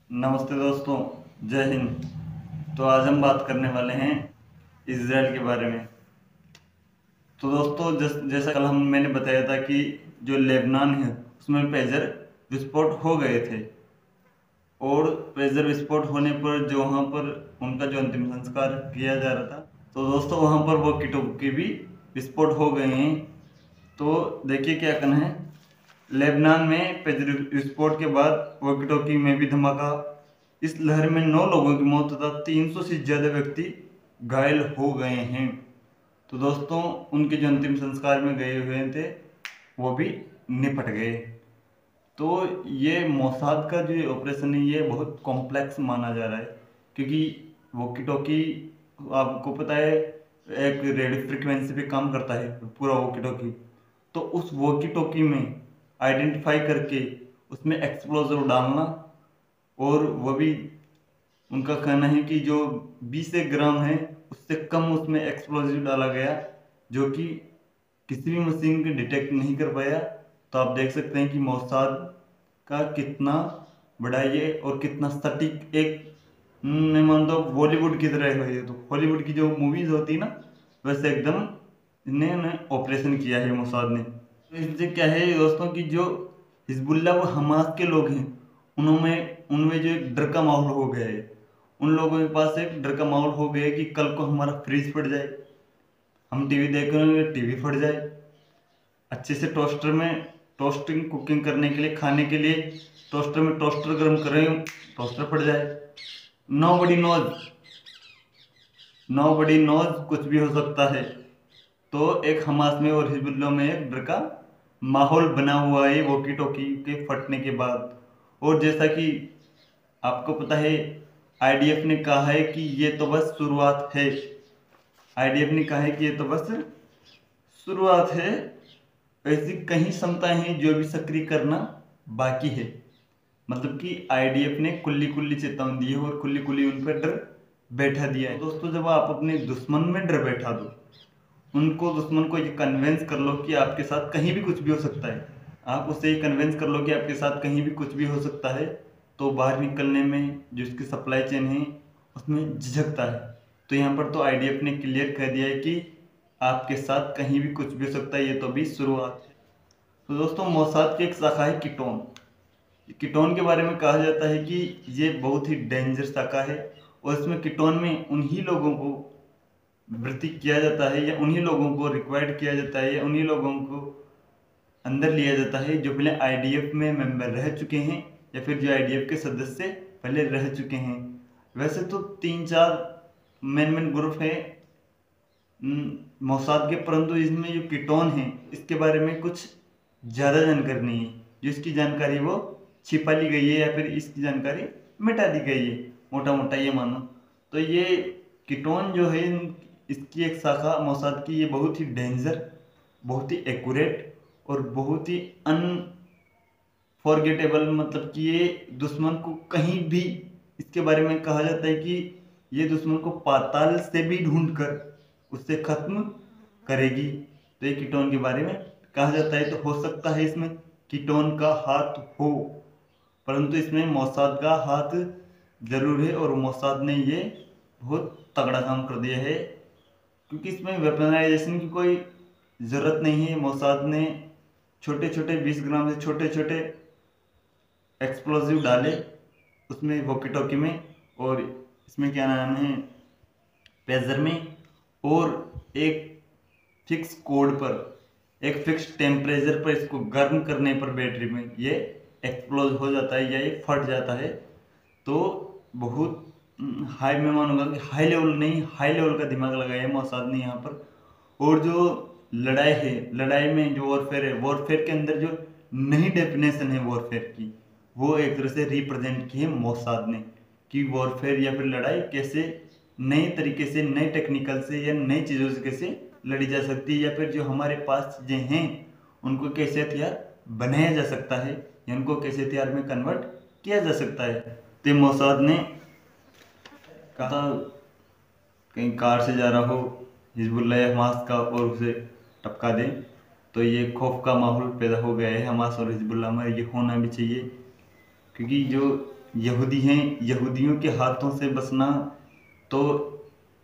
नमस्ते दोस्तों, जय हिंद। तो आज हम बात करने वाले हैं इसराइल के बारे में। तो दोस्तों, जैसा कल मैंने बताया था कि जो लेबनान है उसमें पेजर विस्फोट हो गए थे। और पेजर विस्फोट होने पर जो वहाँ पर उनका जो अंतिम संस्कार किया जा रहा था, तो दोस्तों वहाँ पर वॉकी टॉकी भी विस्फोट हो गए हैं। तो देखिए क्या करना है। लेबनान में पेजर विस्फोट के बाद वॉकी टॉकी में भी धमाका। इस लहर में 9 लोगों की मौत तथा 300 से ज्यादा व्यक्ति घायल हो गए हैं। तो दोस्तों, उनके जो अंतिम संस्कार में गए हुए थे वो भी निपट गए। तो ये मोसाद का जो ऑपरेशन है ये बहुत कॉम्प्लेक्स माना जा रहा है, क्योंकि वॉकी टॉकी आपको पता है एक रेडियो फ्रिक्वेंसी पे काम करता है पूरा वॉकी टॉकी। तो उस वॉकी टॉकी में आइडेंटिफाई करके उसमें एक्सप्लोजर डालना, और वो भी उनका कहना है कि जो 20 ग्राम है उससे कम उसमें एक्सप्लोजिव डाला गया, जो कि किसी भी मशीन को डिटेक्ट नहीं कर पाया। तो आप देख सकते हैं कि मोसाद का कितना बड़ा ये और कितना सटीक एक मैं मानता हूँ बॉलीवुड की तरह है। ये तो हॉलीवुड की जो मूवीज होती है ना, वैसे एकदम इन्हें ऑपरेशन किया है मोसाद ने। तो इससे क्या है दोस्तों कि जो हिजबुल्ला व हमास के लोग हैं उनमें उनमें जो एक डर का माहौल हो गया है। उन लोगों के पास एक डर का माहौल हो गया है कि कल को हमारा फ्रीज फट जाए, हम टीवी देख रहे हैं टीवी फट जाए, अच्छे से टोस्टर में टोस्टिंग कुकिंग करने के लिए खाने के लिए टोस्टर में टोस्टर गर्म कर रहे हो, टोस्टर फट जाए। नो बडी नोज, नो बडी नोज, कुछ भी हो सकता है। तो एक हमास में और हिजबुल्लाह में एक डर का माहौल बना हुआ है वॉकी टॉकी के फटने के बाद। और जैसा कि आपको पता है, आईडीएफ ने कहा है कि ये तो बस शुरुआत है। आईडीएफ ने कहा है कि ये तो बस शुरुआत है, ऐसी कई क्षमताएं हैं जो भी सक्रिय करना बाकी है। मतलब कि आईडीएफ ने कुल्ली कुल्ली चेतावनी दी है और कुल्ली कुल्ली उन पर डर बैठा दिया है। तो दोस्तों, जब आप अपने दुश्मन में डर बैठा दो, उनको दुश्मन को ये कन्वेंस कर लो कि आपके साथ कहीं भी कुछ भी हो सकता है, आप उससे ये कन्वेंस कर लो कि आपके साथ कहीं भी कुछ भी हो सकता है, तो बाहर निकलने में जो इसकी सप्लाई चेन है उसमें झिझकता है। तो यहाँ पर तो आईडीएफ ने क्लियर कर दिया है कि आपके साथ कहीं भी कुछ भी हो सकता है, ये तो भी शुरुआत है। तो दोस्तों, मोसाद की एक शाखा है कीटोन। कीटोन के बारे में कहा जाता है कि ये बहुत ही डेंजर शाखा है, और इसमें कीटोन में उन्हीं लोगों को भर्ती किया जाता है या उन्हीं लोगों को रिक्वायर्ड किया जाता है या उन्हीं लोगों को अंदर लिया जाता है जो पहले आईडीएफ में मेंबर रह चुके हैं या फिर जो आईडीएफ के सदस्य पहले रह चुके हैं। वैसे तो 3-4 मेन मेन ग्रुप है मोसाद के, परंतु इसमें जो कीटोन है इसके बारे में कुछ ज़्यादा जानकारी नहीं है। जो इसकी जानकारी वो छिपा ली गई है या फिर इसकी जानकारी मिटा दी गई है, मोटा मोटा ये मानो। तो ये कीटोन जो है इसकी एक शाखा मोसाद की, ये बहुत ही डेंजर, बहुत ही एक्यूरेट और बहुत ही अनफॉरगेटेबल, मतलब कि ये दुश्मन को कहीं भी, इसके बारे में कहा जाता है कि ये दुश्मन को पाताल से भी ढूंढ कर उससे खत्म करेगी। तो ये कीटोन के बारे में कहा जाता है। तो हो सकता है इसमें कीटोन का हाथ हो, परंतु इसमें मोसाद का हाथ जरूर है, और मोसाद ने ये बहुत तगड़ा काम कर दिया है, क्योंकि इसमें वेपनाइजेशन की कोई ज़रूरत नहीं है। मोसाद ने छोटे छोटे 20 ग्राम से छोटे छोटे एक्सप्लोजिव डाले उसमें वॉकी टॉकी में, और इसमें क्या नाम है पेजर में, और एक फिक्स कोड पर, एक फिक्स टेम्परेचर पर इसको गर्म करने पर बैटरी में ये एक्सप्लोज हो जाता है या ये फट जाता है। तो बहुत हाई, मैं मानूंगा कि हाई लेवल नहीं, हाई लेवल का दिमाग लगाया है मोसाद ने यहाँ पर। और जो लड़ाई है, लड़ाई में जो वॉरफेयर है, वॉरफेयर के अंदर जो नई डेफिनेशन है वॉरफेयर की, वो एक तरह से रिप्रेजेंट की है मोसाद ने, कि वॉरफेयर या फिर लड़ाई कैसे नए तरीके से, नए टेक्निकल से या नई चीज़ों से कैसे लड़ी जा सकती है, या फिर जो हमारे पास चीज़ें हैं उनको कैसे हथियार बनाया जा सकता है या उनको कैसे हथियार में कन्वर्ट किया जा सकता है। तो मोसाद ने कहा कहीं कार से जा रहा हो हिजबुल्लाह या हमास का और उसे टपका दे, तो ये खौफ का माहौल पैदा हो गया है हमास और हिजबुल्लाह में। ये होना भी चाहिए, क्योंकि जो यहूदी हैं, यहूदियों के हाथों से बचना तो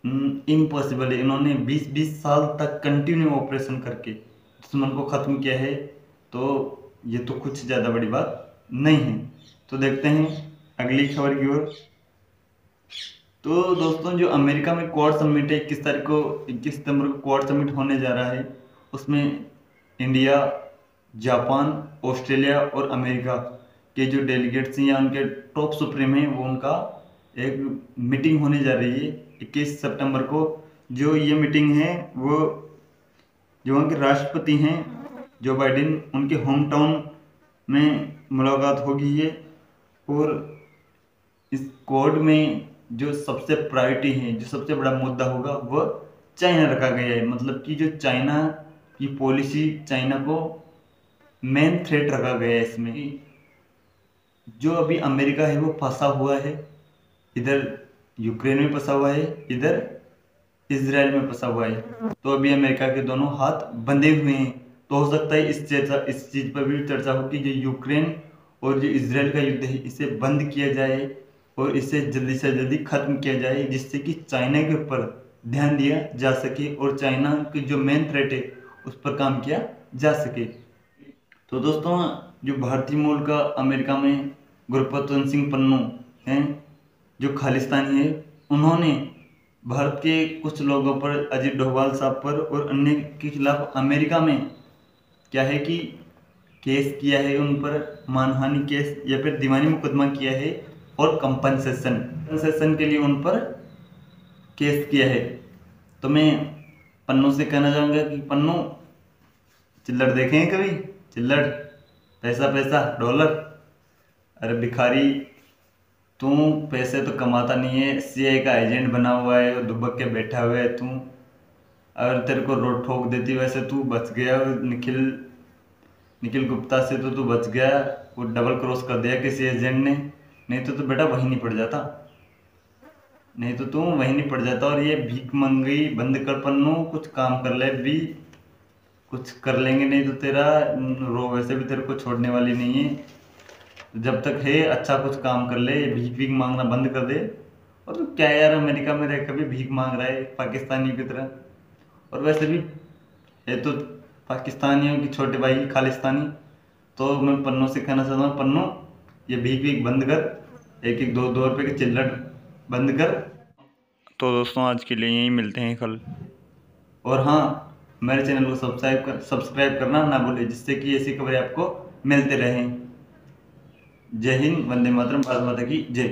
इम्पॉसिबल है। इन्होंने 20-20 साल तक कंटिन्यू ऑपरेशन करके दुश्मन को ख़त्म किया है, तो ये तो कुछ ज़्यादा बड़ी बात नहीं है। तो देखते हैं अगली खबर की ओर। तो दोस्तों, जो अमेरिका में क्वाड समिट है 21 सितंबर को क्वाड समिट होने जा रहा है, उसमें इंडिया, जापान, ऑस्ट्रेलिया और अमेरिका के जो डेलीगेट्स हैं या उनके टॉप सुप्रीम हैं, वो उनका एक मीटिंग होने जा रही है 21 सितंबर को। जो ये मीटिंग है वो जो उनके राष्ट्रपति हैं जो बाइडेन, उनके होम टाउन में मुलाकात होगी ये। और इस कोड में जो सबसे प्रायोरिटी है, जो सबसे बड़ा मुद्दा होगा वो चाइना रखा गया है। मतलब कि जो चाइना की पॉलिसी, चाइना को मेन थ्रेट रखा गया है इसमें। जो अभी अमेरिका है वो फंसा हुआ है, इधर यूक्रेन में फंसा हुआ है, इधर इसराइल में फंसा हुआ है। तो अभी अमेरिका के दोनों हाथ बंधे हुए हैं। तो हो सकता है इस चीज पर भी चर्चा हो कि जो यूक्रेन और जो इसराइल का युद्ध है इसे बंद किया जाए और इसे जल्दी से जल्दी खत्म किया जाए, जिससे कि चाइना के ऊपर ध्यान दिया जा सके और चाइना की जो मेन थ्रेट है उस पर काम किया जा सके। तो दोस्तों, जो भारतीय मूल का अमेरिका में गुरपतवंत सिंह पन्नू हैं, जो खालिस्तानी है, उन्होंने भारत के कुछ लोगों पर, अजीत डोभाल साहब पर और अन्य के खिलाफ अमेरिका में क्या है कि केस किया है, उन पर मानहानि केस या फिर दीवानी मुकदमा किया है और कंपनसेशन के लिए उन पर केस किया है। तो मैं पन्नू से कहना चाहूँगा कि पन्नू, चिल्लड़ देखे हैं कभी? चिल्लड़, पैसा पैसा, डॉलर। अरे भिखारी, तू पैसे तो कमाता नहीं है, सीआई का एजेंट बना हुआ है और दुबक के बैठा हुआ है तू। अगर तेरे को रोड ठोक देती वैसे तू बच गया, निखिल गुप्ता से तो तू बच गया, वो डबल क्रॉस कर दिया किसी एजेंट ने, नहीं तो तू बेटा वहीं नहीं पड़ जाता, नहीं तो तू वहीं नहीं पड़ जाता। और ये भीख मंगी बंद कर पन्नू, कुछ काम कर ले भी, कुछ कर लेंगे नहीं तो तेरा रो वैसे भी तेरे को छोड़ने वाली नहीं है। जब तक है अच्छा कुछ काम कर ले, भीख भीख मांगना बंद कर दे। और तो क्या यार, अमेरिका में रह कभी भीख मांग रहा है पाकिस्तानियों की तरह। और वैसे भी है तो पाकिस्तानियों की छोटे भाई खालिस्तानी। तो मैं पन्नू से कहना चाहता हूँ, पन्नू ये भीख भीख बंद कर, 1-1 2-2 रुपये के चिल्लड़ बंद कर। तो दोस्तों, आज के लिए यहीं मिलते हैं कल। और हाँ, मेरे चैनल को सब्सक्राइब करना ना भूलें, जिससे कि ऐसी खबरें आपको मिलते रहें। जय हिंद, वंदे मातरम, भारत माता की जय।